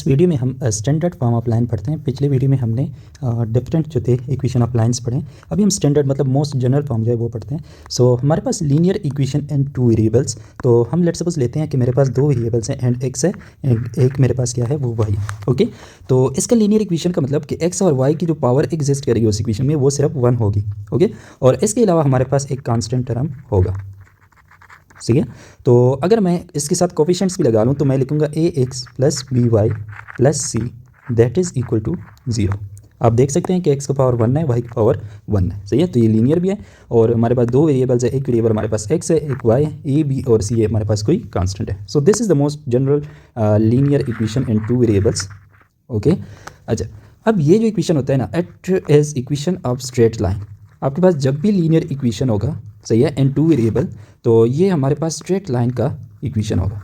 इस वीडियो में हम स्टैंडर्ड फॉर्म ऑफ लाइन पढ़ते हैं। पिछले वीडियो में हमने डिफरेंट जो थे इक्वेशन ऑफ लाइंस पढ़े। अभी हम स्टैंडर्ड मतलब मोस्ट जनरल फॉर्म जो है वो पढ़ते हैं। सो हमारे पास linear equation and two variables. तो हम लेट्स सपोज लेते हैं कि मेरे पास दो वेरिएबल्स हैं एंड एक्स है एंड एक मेरे पास क्या है वो वाई। ओके, तो इसका लीनियर इक्वेशन का मतलब कि एक्स और वाई की जो पावर एग्जिस्ट करेगी उस इक्वेशन में वो सिर्फ 1 होगी। ओके, और इसके अलावा हमारे पास एक कांस्टेंट टर्म होगा। सही है, तो अगर मैं इसके साथ कोफिशिएंट्स भी लगा लूँ तो मैं लिखूँगा a x plus b y plus c that is equal to 0। आप देख सकते हैं कि एक्स का पावर 1 है, वाई की पावर 1 है। सही है, तो ये लीनियर भी है और हमारे पास दो वेरिएबल्स है, एक वेरिएबल हमारे पास एक्स है, एक वाई है, ए बी और सी है हमारे पास कोई कांस्टेंट है। So this is the most general linear equation in two variables. Okay, अच्छा, अब ये जो इक्वेशन होता है ना, it is equation of straight line. आपके पास जब भी लीनियर इक्वेशन होगा, सही है, एंड टू वेरिएबल, तो ये हमारे पास स्ट्रेट लाइन का इक्वेशन होगा।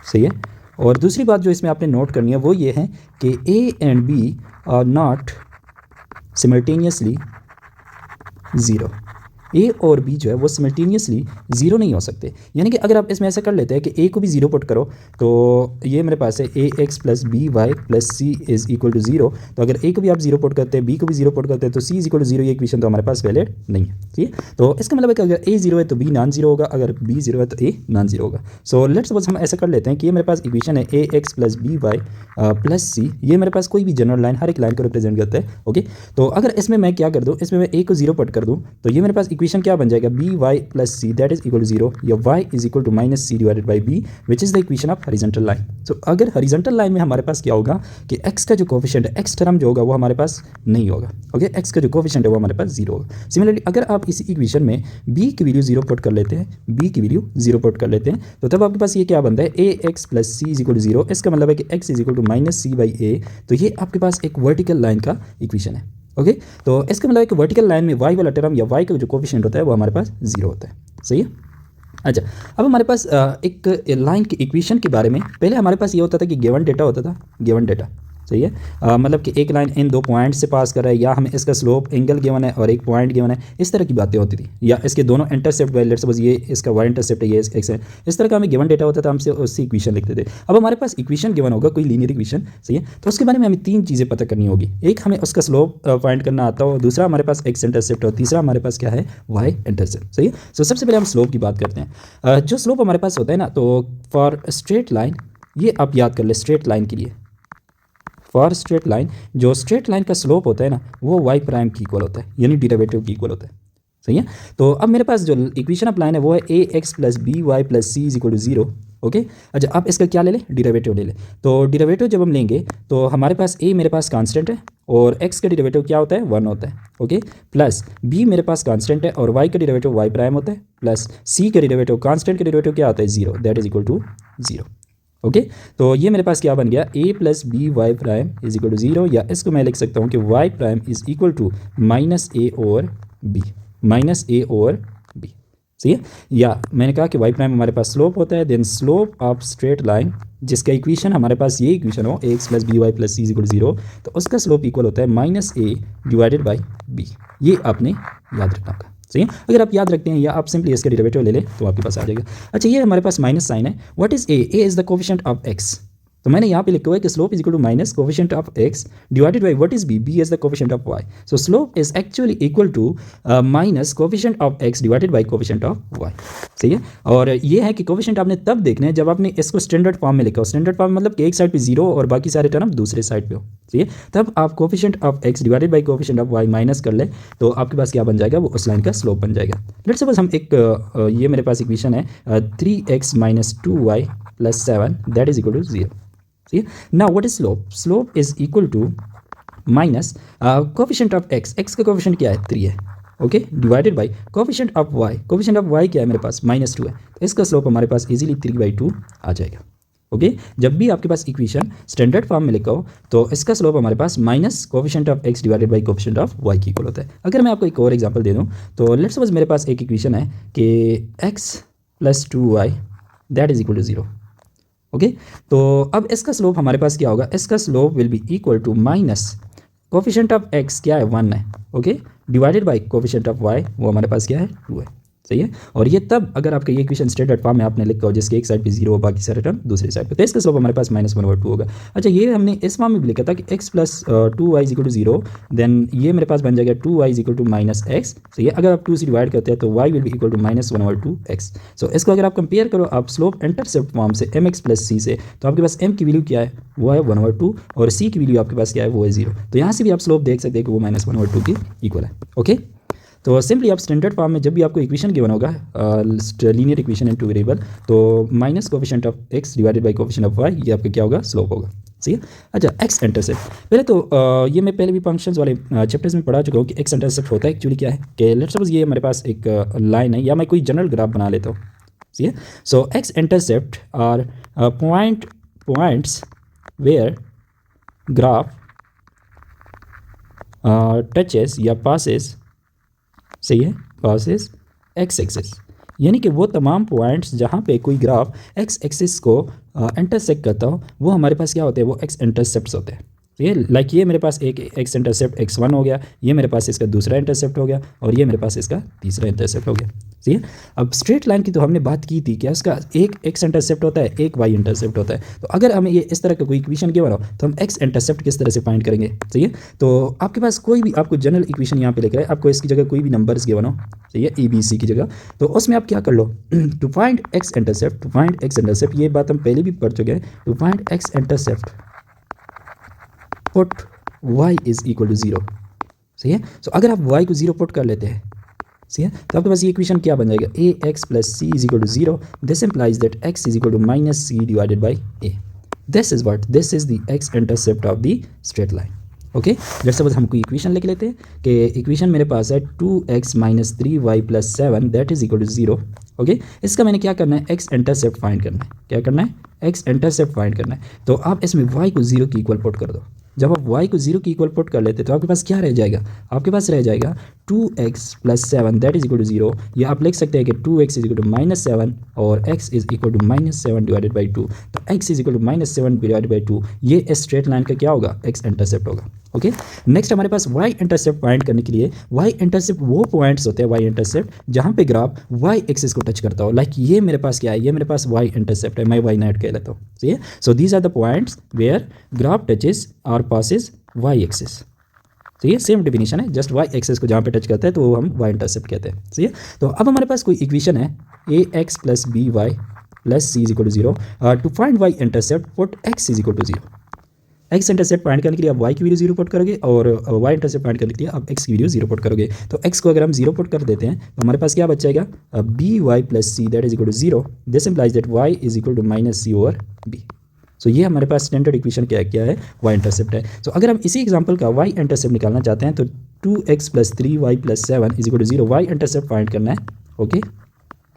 सही है, और दूसरी बात जो इसमें आपने नोट करनी है वो ये है कि a and b are not simultaneously 0। A और बी जो है वो सिमल्टेनियसली 0 नहीं हो सकते। यानी कि अगर आप इसमें ऐसा कर लेते हैं कि ए को भी 0 पुट करो तो ये मेरे पास है a x plus b y plus c is equal to 0। तो अगर ए को भी आप 0 पुट करते हैं, बी को भी 0 पुट करते हैं, तो सी इज इक्वल टू 0 ये इक्वेशन तो हमारे पास वैलिड नहीं है। ठीक है, तो इसका मतलब है कि अगर ए 0 है तो बी नॉन 0 होगा, अगर बी 0 है तो ए नॉन 0 होगा। सो लेट्स सपोज हम ऐसा कर लेते हैं कि ये मेरे पास इक्वेशन है a x plus b y plus c. ये मेरे पास कोई भी जनरल लाइन हर एक लाइन को रिप्रेजेंट करता है। ओके, तो अगर इसमें मैं क्या कर दूँ, इसमें मैं ए को 0 पुट कर दूँ तो ये मेरे पास इक्वेशन क्या बन जाएगा, b y plus c that is equal to 0 या y is equal to minus c divided by b which is the equation of horizontal line. So अगर हॉरिजॉन्टल लाइन में हमारे पास क्या होगा कि एक्स का जो कोफिशिएंट है, एक्स टर्म जो होगा वो हमारे पास नहीं होगा। ओके, एक्स का जो कोफिशिएंट है वो हमारे पास 0 होगा। सिमिलरली अगर आप इसी इक्वेशन में बी की वैल्यू 0 पुट कर लेते हैं, बी की वैल्यू 0 पुट कर लेते हैं, तो तब आपके पास ये क्या बनता है, a x plus c is equal to 0। इसका मतलब है कि x is equal to minus c by a. तो ये आपके पास एक वर्टिकल लाइन का इक्वेशन है। ओके, तो इसका मतलब है कि वर्टिकल लाइन में वाई वाला टर्म या वाई का जो कोफिशिएंट होता है वो हमारे पास 0 होता है। सही है, अच्छा, अब हमारे पास एक लाइन की इक्वेशन के बारे में, पहले हमारे पास ये होता था कि गिवन डेटा होता था, गिवन डेटा। सही है, मतलब कि एक लाइन इन दो पॉइंट से पास कर रहा है या हमें इसका स्लोप एंगल गिवन है और एक पॉइंट गिवन है, इस तरह की बातें होती थी, या इसके दोनों इंटरसेप्ट लेट्स सपोज ये इसका वाई इंटरसेप्ट है, ये एक्स है, इस तरह का हमें गिवन डेटा होता था, हमसे उससे इक्वेशन लिखते थे। अब हमारे पास इक्वेशन गिवन होगा, कोई लीनियर इक्वेशन। सही है, तो उसके बारे में हमें 3 चीज़ें पता करनी होगी। एक हमें उसका स्लोप फाइंड करना आता हो, दूसरा हमारे पास एक्स इंटरसेप्ट और तीसरा हमारे पास क्या है, वाई इंटरसेप्ट। सही है, तो सबसे पहले हम स्लोप की बात करते हैं। जो स्लोप हमारे पास होता है ना, तो फॉर स्ट्रेट लाइन, ये आप याद कर ले, स्ट्रेट लाइन के लिए, फॉर स्ट्रेट लाइन, जो स्ट्रेट लाइन का स्लोप होता है ना वो वाई प्राइम की इक्वल होता है, यानी डेरिवेटिव की इक्वल होता है। सही है, तो अब मेरे पास जो इक्वेशन ऑफ लाइन है वो है a x plus b y plus c is equal to 0। Okay, अच्छा, अब इसका क्या ले लें, डेरिवेटिव ले लें। तो डेरिवेटिव जब हम लेंगे तो हमारे पास ए मेरे पास कांस्टेंट है और एक्स का डेरिवेटिव क्या होता है, 1 होता है। ओके, प्लस बी मेरे पास कांस्टेंट है और वाई का डेरिवेटिव वाई प्राइम होता है, प्लस सी का डेरिवेटिव, कांस्टेंट का डेरिवेटिव क्या होता है, 0 that is equal to 0। Okay, तो ये मेरे पास क्या बन गया, a plus b y prime is equal to 0, या इसको मैं लिख सकता हूँ कि y prime is equal to minus a और बी, माइनस ए और बी। सही है, या मैंने कहा कि वाई प्राइम हमारे पास स्लोप होता है, then slope of straight line जिसका इक्वेशन हमारे पास ये इक्वेशन हो, a x plus b y plus c is equal to 0, तो उसका स्लोप इक्वल होता है minus a divided by b. ये आपने याद रखना होगा। सही है, अगर आप याद रखते हैं या आप सिंपली इसका डेरिवेटिव ले लें तो आपके पास आ जाएगा। अच्छा, ये हमारे पास माइनस साइन है, what is a, a is the coefficient of x. तो मैंने यहाँ पे लिखा हुआ है कि slope is equal to minus coefficient of x divided by what is b, b is the coefficient of y. So slope is actually equal to minus coefficient of x divided by coefficient of y. सही है, और ये है कि coefficient आपने तब देखना है जब आपने इसको स्टैंडर्ड फॉर्म में लिखा हो। स्टैंडर्ड फॉर्म मतलब कि एक साइड पे 0 और बाकी सारे टर्म दूसरे साइड पे हो। सही है, तब आप coefficient of x divided by coefficient of y minus कर ले तो आपके पास क्या बन जाएगा, वो उस लाइन का स्लोप बन जाएगा। लेट्स सपोज हम एक ये मेरे पास इक्वेशन है 3x minus 2y plus 7 that is equal to 0। Now what is slope? Slope is equal to minus coefficient of x, x का coefficient क्या है, 3 है। Okay, divided by coefficient of y, coefficient of y क्या है मेरे पास, -2 है, तो इसका स्लोप हमारे पास इजीली 3/2 आ जाएगा। ओके, जब भी आपके पास इक्वेशन स्टैंडर्ड फॉर्म में लिखा हो तो इसका स्लोप हमारे पास minus coefficient of x divided by coefficient of y की इक्वल होता है। अगर मैं आपको एक और एग्जांपल दे दूं तो लेट्स सपोज मेरे पास एक इक्वेशन है कि x plus 2y that is equal to 0। Okay, तो अब इसका स्लोप हमारे पास क्या होगा, इसका slope will be equal to minus coefficient of x क्या है, 1 है। Okay, divided by coefficient of y वो हमारे पास क्या है, 2 है। सही है। और ये तब अगर आपका ये इक्वेशन स्टैंडर्ड फॉर्म में आपने लिखा हो जिसके एक साइड पे 0 हो बाकी सारे टर्म दूसरी साइड पे, तो इसका स्लोप हमारे पास -1/2 होगा। अच्छा, ये हमने इस फॉर्म में भी लिखा था कि x + 2y = 0, देन ये मेरे पास बन जाएगा 2y = -x। सही है, अगर आप 2 से डिवाइड करते हैं तो y will be equal to -1/2x। So इसको अगर आप कंपेयर करो आप स्लोप इंटरसेप्ट फॉर्म से mx + c से, तो आपके पास m की वैल्यू क्या है, वो है 1/2, और c की वैल्यू आपके पास क्या है, वो है 0। तो यहाँ से भी आप स्लोप देख सकते हैं कि वो -1/2 के इक्वल है। ओके, तो सिंपली आप स्टैंडर्ड फॉर्म में जब भी आपको इक्वेशन गिवन होगा linear equation in two variable, तो minus coefficient of x divided by coefficient of y, ये आपका क्या होगा, स्लोप होगा। सही है। अच्छा, एक्स इंटरसेप्ट, पहले तो ये मैं पहले भी फंक्शंस वाले चैप्टर्स में पढ़ा चुका हूँ कि एक्स इंटरसेप्ट होता है एक्चुअली क्या है, कि लेट्स सपोज ये हमारे पास एक लाइन है, या मैं कोई जनरल ग्राफ बना लेता हूँ। सही है। So x intercept are points where graph touches या पासेस, सही है, पासेस एक्स एक्सिस, यानी कि वो तमाम पॉइंट्स जहाँ पे कोई ग्राफ एक्स एक्सिस को इंटरसेक्ट करता हो, वो हमारे पास क्या होते हैं, वो एक्स इंटरसेप्ट्स होते हैं। ये लाइक ये मेरे पास एक एक्स इंटरसेप्ट x1 हो गया, ये मेरे पास इसका दूसरा इंटरसेप्ट हो गया, और ये मेरे पास इसका तीसरा इंटरसेप्ट हो गया। सही है। अब स्ट्रेट लाइन की तो हमने बात की थी कि इसका एक एक्स इंटरसेप्ट होता है, एक वाई इंटरसेप्ट होता है। तो अगर हमें ये इस तरह का कोई इक्वेशन गिवन हो तो हम एक्स इंटरसेप्ट किस तरह से फाइंड करेंगे। सही है। तो आपके पास कोई भी आपको जनरल इक्वेशन यहाँ पे लेकर है, आपको इसकी जगह कोई भी नंबर्स गिवन हो, सही है, ABC की जगह, तो उसमें आप क्या कर लो, टू फाइंड एक्स इंटरसेप्ट, ये बात हम पहले भी पढ़ चुके हैं, to find x intercept put y is equal to 0। सही है। सो अगर आप y को 0 पुट कर लेते हैं, सही है, तो आपके पास ये इक्वेशन क्या बन जाएगा, ax + c is equal to 0, this implies that x is equal to -c divided by a। This is what, this is the x intercept of the straight line. Okay, let's suppose हम कोई equation लिख लेते हैं कि equation मेरे पास है 2x - 3y + 7 that is equal to 0। Okay, इसका मैंने क्या करना है, एक्स इंटरसेप्ट फाइंड करना है। क्या करना है, एक्स इंटरसेप्ट फाइंड करना है। तो आप इसमें y को 0 की इक्वल पुट कर दो। जब आप y को 0 की इक्वल पुट कर लेते तो आपके पास क्या रह जाएगा, आपके पास रह जाएगा 2x + 7 that is equal to 0, या आप लिख सकते हैं कि 2x इज इक्वल टू -7 और x is equal to -7 divided by 2। तो x is equal to -7 divided by 2, ये इस स्ट्रेट लाइन का क्या होगा, एक्स इंटरसेप्ट होगा। ओके, नेक्स्ट हमारे पास y इंटरसेप्ट फाइंड करने के लिए, y इंटरसेप्ट वो पॉइंट्स होते हैं, y इंटरसेप्ट जहाँ पे ग्राफ y एक्सिस को टच करता हो। लाइक ये मेरे पास क्या है, ये मेरे पास y इंटरसेप्ट है, मैं y नाइट कह लेता हूँ। सही है। So these are the points where graph touches और पासेस y एक्सिस। तो ये सेम डिफिनीशन है, जस्ट y एक्सिस को जहाँ पे टच करता है तो वो हम y इंटरसेप्ट कहते हैं। सही है। तो अब हमारे पास कोई इक्वेशन है ax + by + c is equal to 0, to find y intercept put x is equal to 0। X intercept find करने के लिए आप y की वैल्यू 0 पुट करोगे, और y इंटरसेप्ट फाइंड करने के लिए आप x की वैल्यू 0 पुट करोगे। तो x को अगर हम 0 पुट कर देते हैं तो हमारे पास क्या बच जाएगा, by + c that is equal to 0, this implies that y is equal to -c/b। So ये हमारे पास स्टैंडर्ड इक्वेशन क्या है, y इंटरसेप्ट है। सो अगर हम इसी एग्जांपल का y इंटरसेप्ट निकालना चाहते हैं तो 2x + 3y + 7 is equal to 0, y intercept find करना है। ओके,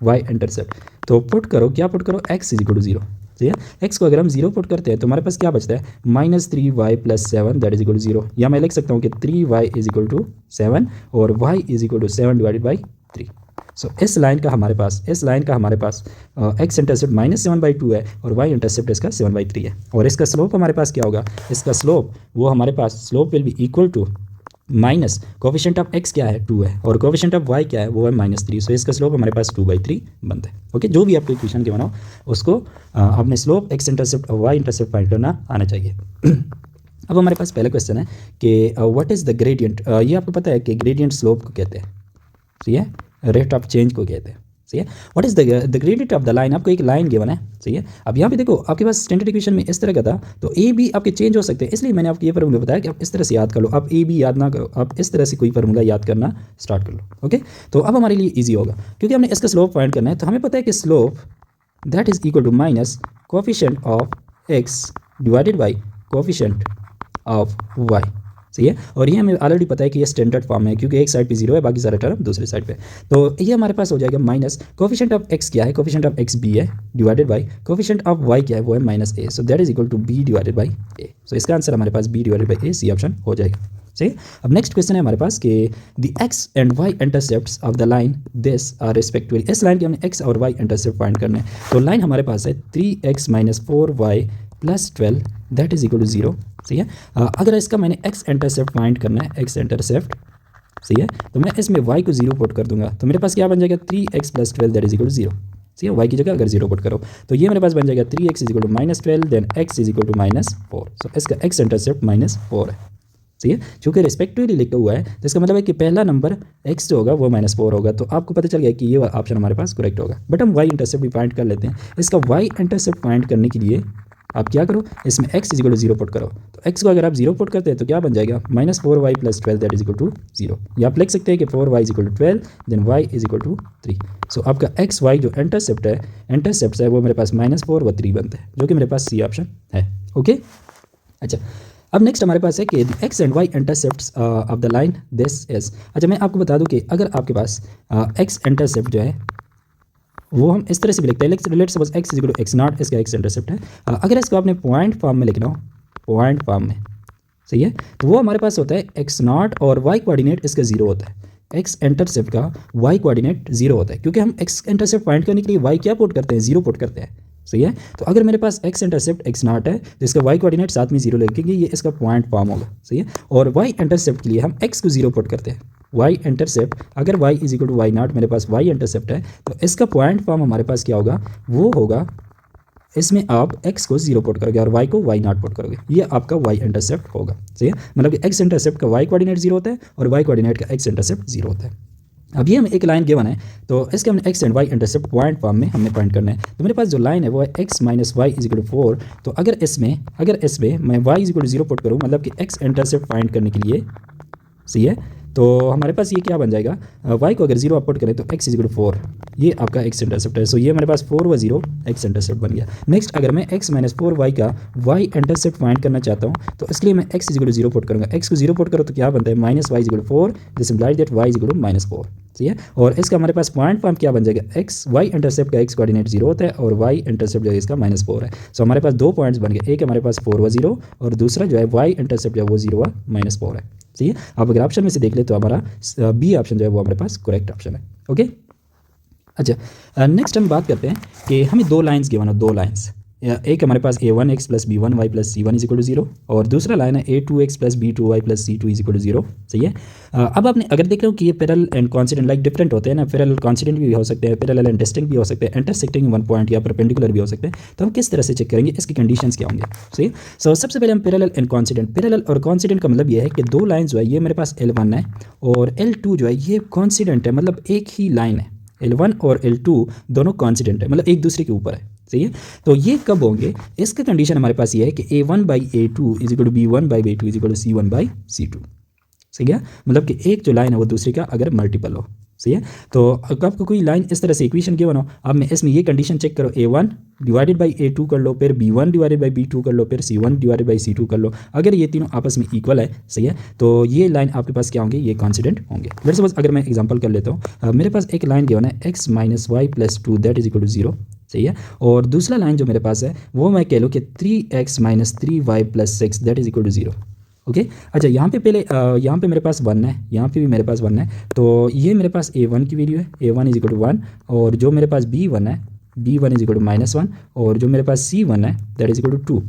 y इंटरसेप्ट तो पुट करो, क्या पुट करो, x इज इक्वल टू 0। ठीक है, x को अगर हम 0 पुट करते हैं तो हमारे पास क्या बचता है, -3y + 7 that is equal to 0, या मैं लिख सकता हूँ कि 3y इज इक्वल टू 7 और y is equal to 7 divided by 3। So इस लाइन का हमारे पास x इंटरसेप्ट -7/2 है और y इंटरसेप्ट इसका 7/3 है, और इसका स्लोप हमारे पास क्या होगा, इसका स्लोप वो हमारे पास slope will be equal to minus coefficient of x क्या है, 2 है, और कोफिशिएंट ऑफ y क्या है, वो है -3। सो इसका स्लोप हमारे पास 2/3 बनता है। ओके, जो भी आपको इक्वेशन के बनाओ उसको अपने स्लोप x इंटरसेप्ट और y इंटरसेप्ट फाइंड करना आना चाहिए। अब हमारे पास पहला क्वेश्चन है कि व्हाट इज़ द ग्रेडियंट, ये आपको पता है कि ग्रेडियंट स्लोप को कहते हैं, सही है, रेट ऑफ चेंज को कहते हैं। सही है। What is the gradient of the line, आपको एक लाइन गिवन है। सही है। अब यहाँ पे देखो आपके पास स्टैंडर्ड इक्वेशन में इस तरह का था, तो ए बी आपके चेंज हो सकते हैं, इसलिए मैंने आपको ये फार्मूला बताया कि आप इस तरह से याद कर लो, आप ए बी याद ना करो, आप इस तरह से कोई फार्मूला याद करना स्टार्ट कर लो। ओके, तो अब हमारे लिए ईजी होगा क्योंकि हमने इसका स्लोप फाइंड करना है। तो हमें पता है कि slope that is equal to minus coefficient of x divided by coefficient of y. सही है, और ये हमें ऑलरेडी पता है कि ये स्टैंडर्ड फॉर्म है क्योंकि एक साइड पे 0 है, बाकी सारे टर्म दूसरी साइड पे। तो ये हमारे पास हो जाएगा माइनस कोफिशिएंट ऑफ x क्या है, कोफिशिएंट ऑफ x b है, divided by coefficient of y क्या है, वो है -a। So that is equal to b divided by a। So इसका आंसर हमारे पास b divided by a, C option हो जाएगा। सही। अब नेक्स्ट क्वेश्चन है हमारे पास कि the x and y intercepts of the line this are respectively, इस लाइन के हमने x और y इंटरसेप्ट फाइंड करना है। तो लाइन हमारे पास है 3x - 4y + 12 that is equal to 0। सही है। अगर इसका मैंने x इंटरसेप्ट फाइंड करना है, x इंटरसेप्ट, सही है। तो मैं इसमें y को 0 पुट कर दूंगा तो मेरे पास क्या बन जाएगा 3x + 12 that is equal to 0। सही है, y की जगह अगर 0 पुट करो तो ये मेरे पास बन जाएगा 3x is equal to -12 then x is equal to -4। So इसका x इंटरसेप्ट -4 है। सही है, चूँकि रिस्पेक्टिवली लिखा हुआ है तो इसका मतलब है कि पहला नंबर x जो होगा वो -4 होगा। तो आपको पता चल गया कि ये ऑप्शन हमारे पास करेक्ट होगा। बट हम y इंटरसेप्ट भी फाइंड कर लेते हैं। इसका y इंटरसेप्ट फाइंड करने के लिए आप क्या करो, इसमें x is equal to 0 put करो। तो x को अगर आप 0 पुट करते हैं तो क्या बन जाएगा -4y + 12 that is equal to 0। या आप लिख सकते हैं कि 4y is equal to 12 then y is equal to 3। So आपका एक्स वाई जो इंटरसेप्ट है वो मेरे पास -4 व 3 बनते हैं, जो कि मेरे पास सी ऑप्शन है। ओके, अच्छा अब नेक्स्ट हमारे पास है कि x and y intercepts of the line this is. अच्छा मैं आपको बता दूं कि अगर आपके पास एक्स इंटरसेप्ट जो है वो हम इस तरह से भी लिखते हैं। Let's suppose x is equal to x0 इसका एक्स इंटरसेप्ट है। अगर इसको आपने पॉइंट फॉर्म में लिखना हो, पॉइंट फॉर्म में, सही है, तो वो हमारे पास होता है x0 और y कोऑर्डिनेट इसका 0 होता है। x इंटरसेप्ट का y कोऑर्डिनेट 0 होता है क्योंकि हम x इंटरसेप्ट फाइंड करने के लिए y क्या पुट करते हैं, 0 पुट करते हैं। सही है, तो अगर मेरे पास x इंटरसेप्ट x0 है तो इसका y कोऑर्डिनेट साथ में 0 लिखेंगे, ये इसका पॉइंट फॉर्म होगा। सही है, और y इंटरसेप्ट के लिए हम x को 0 पुट करते हैं। y इंटरसेप्ट अगर y is equal to y0 मेरे पास y इंटरसेप्ट है तो इसका पॉइंट फॉर्म हमारे पास क्या होगा, वो होगा इसमें आप x को 0 पुट करोगे और y को y0 पुट करोगे, ये आपका y इंटरसेप्ट होगा। सही है, मतलब कि x इंटरसेप्ट का y कोऑर्डिनेट 0 होता है और y कोऑर्डिनेट का x इंटरसेप्ट 0 होता है। अब ये हमें एक लाइन गिवन है तो इसके हमने x and y intercept point form में हमने पॉइंट करना है। तो मेरे पास जो लाइन है वो है x - y is equal to 4। तो अगर इसमें मैं y is equal to 0 put करूँ, मतलब कि x इंटरसेप्ट फाइंड करने के लिए, सही है, तो हमारे पास ये क्या बन जाएगा, y को अगर 0 आप पुट करें तो x इज इक्वल टू 4, ये आपका x इंटरसेप्ट है। सो ये मेरे पास 4 व 0 x इंटरसेप्ट बन गया। नेक्स्ट अगर मैं x - 4y का y इंटरसेप्ट फाइंड करना चाहता हूँ तो इसके लिए मैं x is equal to 0 put करूँगा। x को 0 पुट करो तो क्या बनता है -y is equal to 4, this implies that y is equal to -4। सही है, और इसका हमारे पास पॉइंट फॉर्म क्या बन जाएगा, x y इंटरसेप्ट का x कोऑर्डिनेट 0 होता है और y इंटरसेप्ट जो है इसका -4 है। सो हमारे पास दो पॉइंट्स बन गए, एक हमारे पास 4 व 0 और दूसरा जो है y इंटरसेप्ट जो है वो 0 व -4 है। सही है, आप अगर ऑप्शन में से देख ले तो हमारा बी ऑप्शन जो है वो हमारे पास करेक्ट ऑप्शन है। ओके, अच्छा नेक्स्ट हम बात करते हैं कि हमें दो लाइंस गिवन हो, दो लाइंस, एक हमारे पास a1x + b1y + c1 is equal to 0 और दूसरा लाइन है a2x + b2y + c2 is equal to 0। सही है, अब आपने अगर देख रहे हो कि ये parallel and coincident like different होते हैं ना, पैरेलल कॉन्सिडेंट भी हो सकते हैं, पैरेलल एंड डिस्टिंक्ट भी हो सकते हैं, इंटरसेक्टिंग वन पॉइंट या परपेंडिकुलर भी हो सकते हैं। तो हम किस तरह से चेक करेंगे, इसकी कंडीशंस क्या होंगे। सही, सो सबसे पहले हम पैरेलल एंड कॉन्सिडेंट, पैरेलल और कॉन्सिडेंट का मतलब ये है कि दो लाइन जो है ये मेरे पास L1 है और L2 जो है ये कॉन्सिडेंट है, मतलब एक ही लाइन है, L1 और L2 दोनों कॉन्सिडेंट है, मतलब एक दूसरे के ऊपर है। सही है, तो ये कब होंगे, इसका कंडीशन हमारे पास ये है कि a1/a2 is equal to b1/b2 is equal to c1/c2। सही है, मतलब कि एक जो लाइन है वो दूसरे का अगर मल्टीपल हो। सही है, तो अगर आपको कोई लाइन इस तरह से इक्वेशन गिवन हो, अब मैं इसमें ये कंडीशन चेक करो, a1 डिवाइडेड बाई a2 कर लो, फिर b1 डिवाइडेड बाई b2 कर लो, फिर c1 डिवाइडेड बाई c2 कर लो। अगर ये तीनों आपस में इक्वल है, सही है, तो ये लाइन आपके पास क्या होंगे, ये कॉन्सिडेंट होंगे। लेट्स सपोज अगर मैं एग्जांपल कर लेता हूँ, मेरे पास एक लाइन गिवन है x - y + 2 that is equal to 0। सही है, और दूसरा लाइन जो मेरे पास है वो मैं कह लूँ कि 3x - 3y + 6 that is equal to 0। Okay, अच्छा यहाँ पे पहले यहाँ पे मेरे पास 1 है, यहाँ पे भी मेरे पास 1 है, तो ये मेरे पास a1 की वैल्यू है, a1 इज इक्वल टू 1, और जो मेरे पास b1 है, b1 इज इक्वल टू -1, और जो मेरे पास c1 है दैट इज इक्वल टू 2,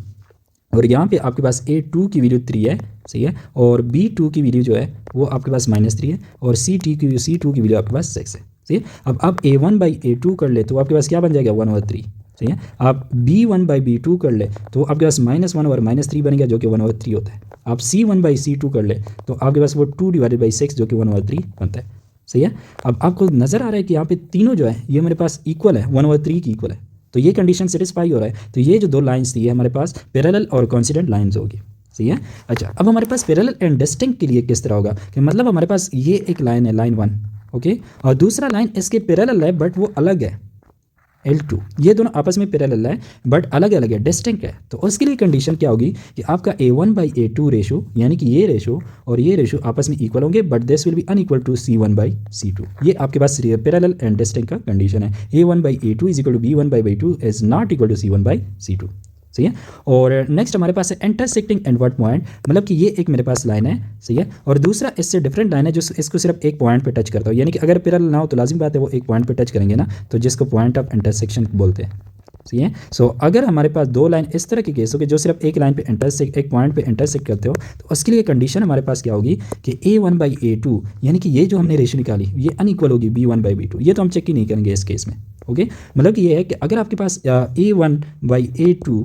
और यहाँ पे आपके पास a2 की वैल्यू 3 है। सही है, और b2 की वैल्यू जो है वो आपके पास -3 है, और c2 की वैल्यू आपके पास 6 है। सही है, अब आप a1/a2 कर ले तो आपके पास क्या बन जाएगा, 1/3। सही है, आप b1/b2 कर ले तो आपके पास -1 और -3 बन गया जो कि 1/3 होता है। आप c1/c2 कर ले तो आपके पास वो 2 डिवाइडेड बाई 6 जो कि 1/3 बनता है। सही है, अब आपको नज़र आ रहा है कि यहाँ पे तीनों जो है ये मेरे पास इक्वल है, 1/3 की इक्वल है, तो ये कंडीशन सेटिस्फाई हो रहा है। तो ये जो दो लाइन्स थी ये हमारे पास पैरेलल और कॉन्सिडेंट लाइन्स होगी। सही है, अच्छा अब हमारे पास पैरेलल एंड डिस्टिंक्ट के लिए किस तरह होगा कि मतलब हमारे पास ये एक लाइन है, लाइन 1, ओके, और दूसरा लाइन इसके पैरेलल है बट वो अलग है, L2, ये दोनों आपस में पैरेलल है बट अलग अलग है, डिस्टिंक्ट है। तो उसके लिए कंडीशन क्या होगी कि आपका a1/a2 रेशो, यानी कि ये रेशो और ये रेशो आपस में इक्वल होंगे but this will be unequal to c1/c2। ये आपके पास पैरेलल एंड डिस्टिंक्ट का कंडीशन है, a1/a2 is equal to b1/b2 is not equal to c1/c2। सही है, और नेक्स्ट हमारे पास है इंटरसेक्टिंग एंड व्हाट पॉइंट, मतलब कि ये एक मेरे पास लाइन है। सही है, और दूसरा इससे डिफरेंट लाइन है जो इसको सिर्फ एक पॉइंट पे टच करता हो, यानी कि अगर पैरेलल ना हो तो लाजिम बात है वो एक पॉइंट पे टच करेंगे ना, तो जिसको पॉइंट ऑफ इंटरसेक्शन बोलते हैं। सही है। सो अगर हमारे पास दो लाइन इस तरह के केस हो कि जो सिर्फ एक लाइन पे इंटरसेक्ट, एक पॉइंट पे इंटरसेक्ट करते हो, तो उसके लिए कंडीशन हमारे पास क्या होगी कि A1/A2 यानी कि ये जो हमने रेशियो निकाली ये अनइक्वल होगी B1/B2। ये तो हम चेक ही नहीं करेंगे इस केस में। ओके, मतलब कि ये है कि अगर आपके पास A1/A2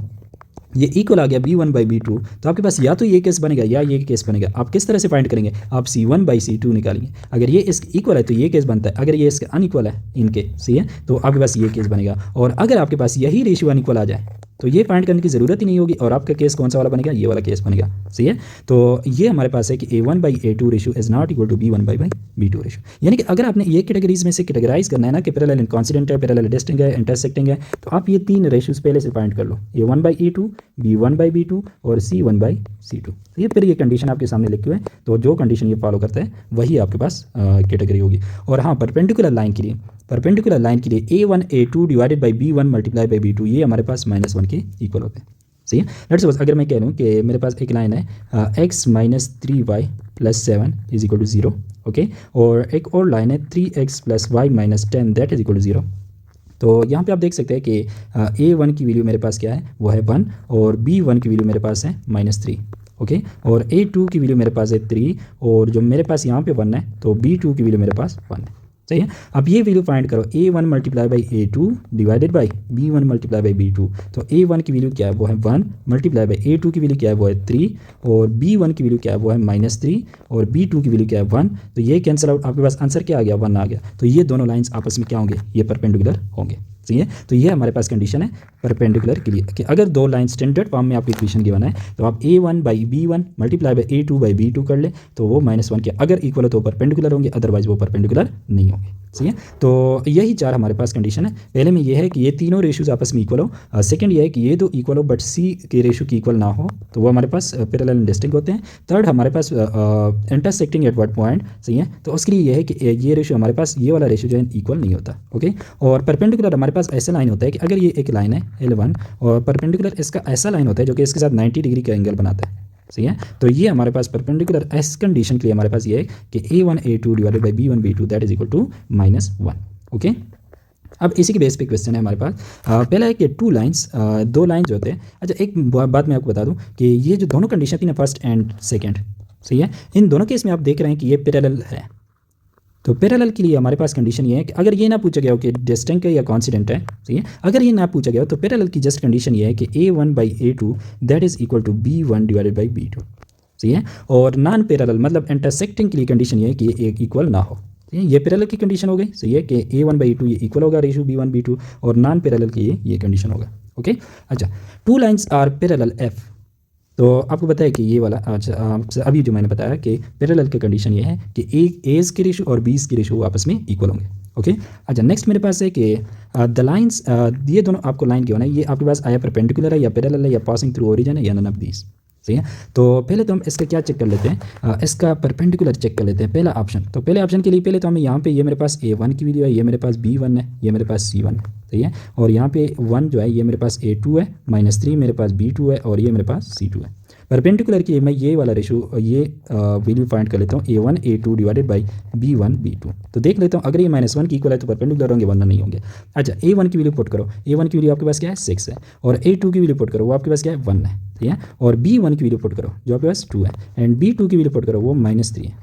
ये इक्वल आ गया B1/B2, तो आपके पास या तो ये केस बनेगा या ये केस बनेगा। आप किस तरह से फाइंड करेंगे, आप C1/C2 निकालेंगे। अगर ये इसके इक्वल है तो ये केस बनता है, अगर ये इसके अनइक्वल है इनके, सही है, तो आपके पास ये केस बनेगा। और अगर आपके पास यही रेशियो अनइक्वल आ जाए तो ये फाइंड करने की ज़रूरत ही नहीं होगी और आपका केस कौन सा वाला बनेगा, ये वाला केस बनेगा, सही है। तो ये हमारे पास है कि A1/A2 ratio is not equal to B1/B2 ratio. यानी कि अगर आपने ये कैटेगरीज में से कैटेगराइज करना है ना कि पैरेलल इनकॉन्सिडेंट है, पैरेलल डिस्टिंक्ट है, इंटरसेक्टिंग है, तो आप ये तीन रेशियोज पहले से फाइंड कर लो, A1/A2, B1/B2 और C1/C2। तो ये फिर ये कंडीशन आपके सामने लिखी हुई है, तो जो कंडीशन ये फॉलो करता है वही आपके पास कैटेगरी होगी। और हाँ, परपेंडिकुलर लाइन के लिए A1/A2 divided by B1 multiply by B2 ये हमारे पास -1 के इक्वल होते हैं, सही है। लेट्स सपोज अगर मैं कह लूँ कि मेरे पास एक लाइन है x - 3y + 7 is equal to 0, okay, और एक और लाइन है 3x + y - 10 that is equal to 0। तो यहाँ पे आप देख सकते हैं कि A1 की वैल्यू मेरे पास क्या है, वो है 1, और B1 की वैल्यू मेरे पास है -3, ओके, और A2 की वैल्यू मेरे पास है 3, और जो मेरे पास यहाँ पे 1 है तो B2 की वैल्यू मेरे पास 1 है, सही है। अब ये वैल्यू फाइंड करो, A1 multiply by A2 divided by B1 multiply by B2। तो A1 की वैल्यू क्या है, वो है 1, मल्टीप्लाई बाई A2 की वैल्यू क्या है, वो है 3, और B1 की वैल्यू क्या है, वो है -3, और B2 की वैल्यू क्या है, 1। तो ये कैंसिल आउट, आपके पास आंसर क्या आ गया, 1 आ गया। तो ये दोनों लाइन्स आपस में क्या होंगे, ये परपेंडिकुलर होंगे, सही है। तो ये हमारे पास कंडीशन है परपेंडिकुलर के लिए कि अगर दो लाइन स्टैंडर्ड फॉर्म में आपकी इक्वेशन गिवन है तो आप A1/B1 मल्टीप्लाई बाई A2/B2 कर ले, तो वो -1 के अगर इक्वल हो तो परपेंडिकुलर होंगे, अदरवाइज वो परपेंडिकुलर नहीं होंगे, सही है। तो यही चार हमारे पास कंडीशन है। पहले में ये है कि ये तीनों रेशियोज आपस में इक्वल हो, सेकंड ये है कि ये दो इक्वल हो बट सी के रेशियो की इक्वल ना हो, तो वो हमारे पास पैरेलल एंड डिस्टिंक्ट होते हैं। थर्ड हमारे पास इंटरसेक्टिंग एट व्हाट पॉइंट, सही है, तो उसके लिए ये है कि ये रेशियो हमारे पास ये वाला रेशियो जो है इक्वल नहीं होता, ओके। और परपेंडिकुलर हमारे पास ऐसा लाइन होता है कि अगर ये एक लाइन है L1 और परपेंडिकुलर इसका ऐसा लाइन होता है जो कि इसके साथ 90 डिग्री का एंगल बनाता है, सही है। तो ये हमारे पास परपेंडिकुलर इस कंडीशन के लिए हमारे पास ये है कि A1/A2 divided by B1/B2 that is equal to -1, okay. अब इसी के बेस पे क्वेश्चन है हमारे पास। पहला है कि दो लाइन्स जो होते हैं। अच्छा, एक बात मैं आपको बता दूं कि ये जो दोनों कंडीशन थी ना, फर्स्ट एंड सेकंड, सही है, इन दोनों केस में आप देख रहे हैं कि ये पैरेलल है। तो पैरेलल के लिए हमारे पास कंडीशन ये है कि अगर ये ना पूछा गया हो कि डिस्टिंक्ट है या कॉन्स्टेंट है, सही है, अगर ये ना पूछा गया हो तो पैरेलल की जस्ट कंडीशन ये है कि A1/A2 that is equal to B1 divided by B2, सही है। और नॉन पैरेलल मतलब इंटरसेक्टिंग के लिए कंडीशन ये है कि ये एक इक्वल ना हो, ये पैरेलल की कंडीशन हो गई, सही है, कि A1/A2 ये इक्वल होगा रेशियो B1/B2, और नॉन पैरेलल के ये कंडीशन होगा, ओके। अच्छा, two lines are parallel F, तो आपको पता है कि ये वाला, अच्छा अभी जो मैंने बताया कि पैरेलल की कंडीशन ये है कि एज के रेशियो और बीस के रेशियो आपस में इक्वल होंगे, ओके। अच्छा, नेक्स्ट मेरे पास है कि द लाइन्स, ये दोनों आपको लाइन क्यों है, ये आपके पास आया परपेंडिकुलर है या पैरेलल है या पासिंग थ्रू ओरिजिन है या नन ऑफ दीस, सही है। तो पहले तो हम इसका क्या चेक कर लेते हैं, इसका परपेंडिकुलर चेक कर लेते हैं, पहला ऑप्शन। तो पहले ऑप्शन के लिए पहले तो हमें यहाँ पे ये मेरे पास A1 की वैल्यू है, ये मेरे पास B1 है, ये मेरे पास C1 है, सही है, और यहाँ पे 1 जो है ये मेरे पास A2 है, -3 मेरे पास B2 है, और ये मेरे पास C2 है। परपेंडिकुलर के लिए मैं ये वाला रेशियो, ये वैल्यू फाइंड कर लेता हूँ A1/A2 डिवाइडेड बाई B1/B2। तो देख लेता हूँ अगर ये -1 की इक्वल है तो परपेंडिकुलर होंगे वरना नहीं होंगे। अच्छा, A1 की वैल्यू पुट करो, A1 की वैल्यू आपके पास क्या है 6 है, और A2 की वैल्यू पुट करो वो आपके पास क्या है 1 है, ठीक है, और B1 की वैल्यू पुट करो जो आपके पास 2 है, एंड B2 की वैल्यू पुट करो वो -3 है,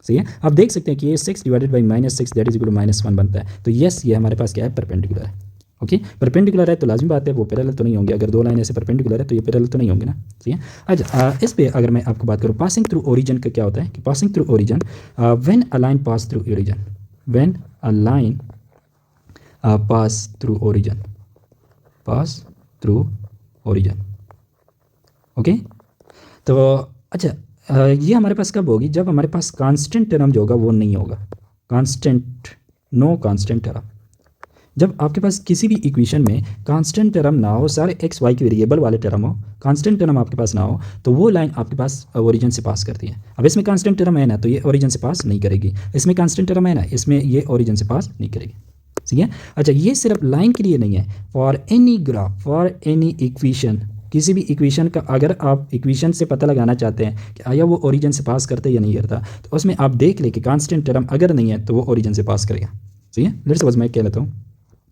सही है। आप देख सकते हैं कि ये 6 divided by -6 that is equal to -1 बनता है। तो यस, ये हमारे पास क्या है, परपेंडिकुलर है, ओके। परपेंडिकुलर है तो लाजमी बात है वो पैरेलल तो नहीं होंगे, अगर दो लाइन ऐसे परपेंडिकुलर है तो ये पैरेलल तो नहीं होंगे ना, सही है। अच्छा, इस पे अगर मैं आपको बात करूँ पासिंग थ्रू ओरिजिन का क्या होता है कि passing through origin, when a line pass through origin, when a line pass through origin, pass through origin, okay. तो अच्छा, ये हमारे पास कब होगी, जब हमारे पास कांस्टेंट टर्म जो होगा वो नहीं होगा, नो कांस्टेंट टर्म। जब आपके पास किसी भी इक्वेशन में कांस्टेंट टर्म ना हो, सारे एक्स वाई के वेरिएबल वाले टर्म हो, कांस्टेंट टर्म आपके पास ना हो, तो वो लाइन आपके पास ओरिजिन से पास करती है। अब इसमें कांस्टेंट टर्म है ना तो ये ओरिजिन से पास नहीं करेगी, इसमें कांस्टेंट टर्म है ना इसमें ये ओरिजिन से पास नहीं करेगी, ठीक है। अच्छा, ये सिर्फ लाइन के लिए नहीं है, for any graph, for any equation, किसी भी इक्वेशन का अगर आप इक्वेशन से पता लगाना चाहते हैं कि आया वो ओरिजिन से पास करते या नहीं करता, तो उसमें आप देख ले कि कांस्टेंट टर्म अगर नहीं है तो वो ओरिजिन से पास करेगा, ठीक है। लेट्स सपोज मैं कह लेता हूँ,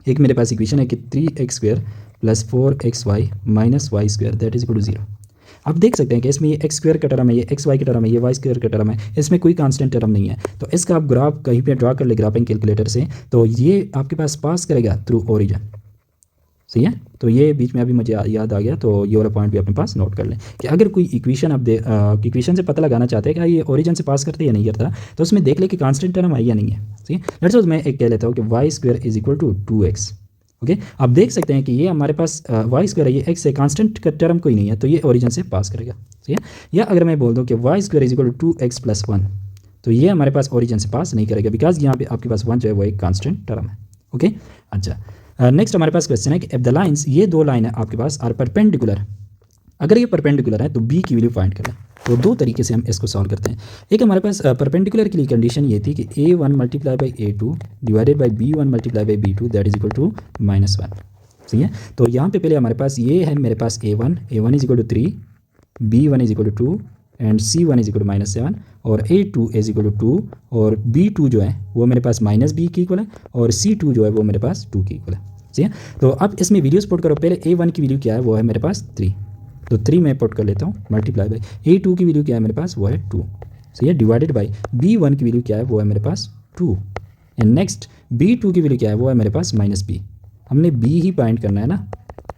एक मेरे पास इक्वेशन है कि 3x² plus 4xy minus y square that is equal to 0। आप देख सकते हैं कि इसमें ये एक्स स्क्वायर का टर्म है, ये एक्स वाई का टर्म है, ये वाई स्क्वायर का टर्म है, इसमें कोई कांस्टेंट टर्म नहीं है। तो इसका आप ग्राफ कहीं पे ड्रा कर ले ग्राफिंग कैलकुलेटर से, तो ये आपके पास पास करेगा थ्रू ओरिजिन। सही है, तो ये बीच में अभी मुझे याद आ गया, तो ये वाला पॉइंट भी अपने पास नोट कर लें कि अगर कोई इक्वेशन आप इक्वेशन से पता लगाना चाहते हैं कि ये ओरिजिन से पास करते या नहीं करता, तो उसमें देख ले कि कांस्टेंट टर्म आई या नहीं है। सही है, लेट्स सपोज मैं एक कह लेता हूँ कि y square is equal to 2x। Okay, आप देख सकते हैं कि ये हमारे पास वाई स्क्वायर है, ये एक्स है, कांस्टेंट का टर्म कोई नहीं है, तो ये ओरिजिन से पास करेगा। सही है, या अगर मैं बोल दूँ कि y square is equal to 2x plus 1, तो ये हमारे पास ओरिजिन से पास नहीं करेगा, बिकॉज यहाँ पे आपके पास 1 जो है वो एक कांस्टेंट टर्म है। ओके, अच्छा, नेक्स्ट हमारे पास क्वेश्चन है कि इफ द लाइंस, ये दो लाइन है आपके पास, आर परपेंडिकुलर, अगर ये परपेंडिकुलर है तो बी की वैल्यू फाइंड करें। तो दो तरीके से हम इसको सॉल्व करते हैं। एक हमारे पास परपेंडिकुलर के लिए कंडीशन ये थी कि a1 multiply by a2 divided by b1 multiply by b2 that is equal to -1। सही है, तो यहाँ पे पहले हमारे पास ये है, मेरे पास a1 is equal to 3, b1 is equal to 2 and c1 is equal to -7 और a2 इज इक्वल टू 2 और b2 जो है वो मेरे पास -b की इक्वल है और c2 जो है वो मेरे पास 2 की इक्वल है। सही है, तो अब इसमें वैल्यूज पुट करो। पहले a1 की वैल्यू क्या है, वो है मेरे पास 3, तो 3 मैं पुट कर लेता हूँ मल्टीप्लाई बाई a2 की वैल्यू क्या है मेरे पास, वो है 2। सही है, डिवाइडेड बाई b1 की वैल्यू क्या है, वो है मेरे पास 2 एंड नेक्स्ट b2 की वैल्यू क्या है, वो है मेरे पास -b। हमने b ही फाइंड करना है ना।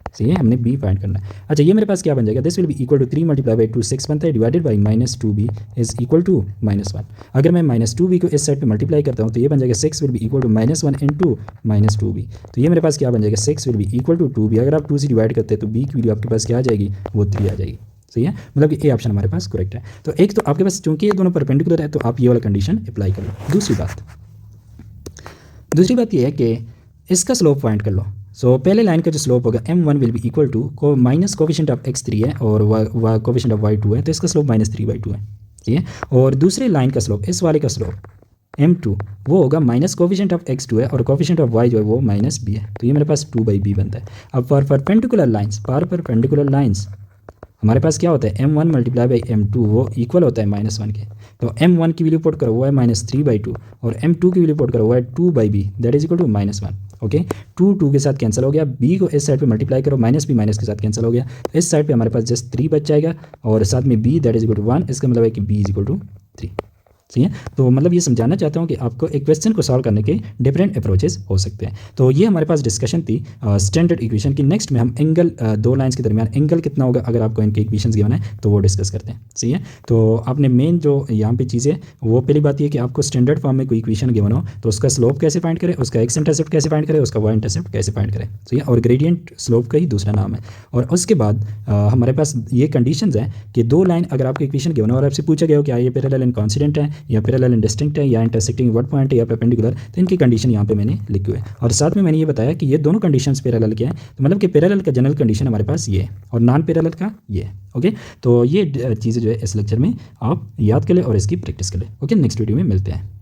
सही है, हमने b फाइंड करना है। अच्छा, ये मेरे पास क्या बन जाएगा, this will be equal to 3 multiply by 2 6 बनता है, divided by -2b is equal to -1। अगर मैं -2b को इस साइड पे मल्टीप्लाई करता हूँ तो ये बन जाएगा 6 will be equal to -1 into -2b। तो ये मेरे पास क्या बन जाएगा, 6 will be equal to 2b। अगर आप 2 से डिवाइड करते हैं तो b की वैल्यू आपके पास क्या आ जाएगी, वो 3 आ जाएगी। सही है, मतलब कि ए ऑप्शन हमारे पास करेक्ट है। तो एक तो आपके पास चूंकि ये दोनों परपेंडिकुलर है तो आप ये वाला कंडीशन अप्लाई कर लो। दूसरी बात ये है कि इसका स्लोप फाइंड कर लो। सो पहले लाइन का जो स्लोप होगा m1 will be equal to minus coefficient of x3 है और कोफिशिएंट ऑफ y2 है, तो इसका स्लोप -3/2 है। ठीक है, और दूसरे लाइन का स्लोप, इस वाले का स्लोप m2 वो होगा माइनस कोफिशिएंट ऑफ x2 है और कोफिशिएंट ऑफ y जो है वो -b है, तो ये मेरे पास 2/b बनता है। अब फॉर परपेंडिकुलर लाइंस हमारे पास क्या होता है, m1 मल्टीप्लाई बाई m2 वो इक्वल होता है -1 के। तो m1 की वैल्यू पुट करो वो है -3/2 और m2 की वैल्यू पुट करो वो है 2/b that is equal to -1। Okay, 2 के साथ कैंसिल हो गया, b को इस साइड पे मल्टीप्लाई करो, -b माइनस के साथ कैंसिल हो गया, तो इस साइड पे हमारे पास जस्ट 3 बच जाएगा और साथ में b that is equal to 1। इसका मतलब है कि b इज इक्वल टू 3। सही है, तो मतलब ये समझाना चाहता हूँ कि आपको एक क्वेश्चन को सॉल्व करने के डिफरेंट अप्रोचेस हो सकते हैं। तो ये हमारे पास डिस्कशन थी स्टैंडर्ड इक्वेशन की। नेक्स्ट में हम एंगल, दो लाइंस के दरमियान एंगल कितना होगा अगर आपको इनके इक्वेशंस गिवन है तो वो डिस्कस करते हैं। सही है, तो आपने मेन जो यहाँ पे चीज़ें, वो पहली बात ये कि आपको स्टैंडर्ड फॉर्म में कोई इक्वेशन गिवन हो तो उसका स्लोप कैसे फाइंड करें, उसका एक्स इंटरसेप्ट कैसे फाइंड करें, उसका वाई इंटरसेप्ट कैसे फाइंड करें। सही है, और ग्रेडियंट स्लोप का ही दूसरा नाम है। और उसके बाद हमारे पास ये कंडीशंस हैं कि दो लाइन अगर आपको इक्वेशन गिवन हो और आपसे पूछा गया हो कि ये पैरेलल एंड कॉन्सिडेंट है या पैरेलल एंड डिस्टिंक्ट है या इंटरसेक्टिंग वर्ड पॉइंट है या परपेंडिकुलर, तो इनकी कंडीशन यहाँ पे मैंने लिखी हुई है। और साथ में मैंने ये बताया कि ये दोनों कंडीशंस पैरेलल के हैं, तो मतलब कि पैरेलल का जनरल कंडीशन हमारे पास ये है और नॉन पैरेलल का ये है। ओके, तो ये चीज़ें जो है इस लेक्चर में आप याद कर ले और इसकी प्रैक्टिस कर ले। ओके, नेक्स्ट वीडियो में मिलते हैं।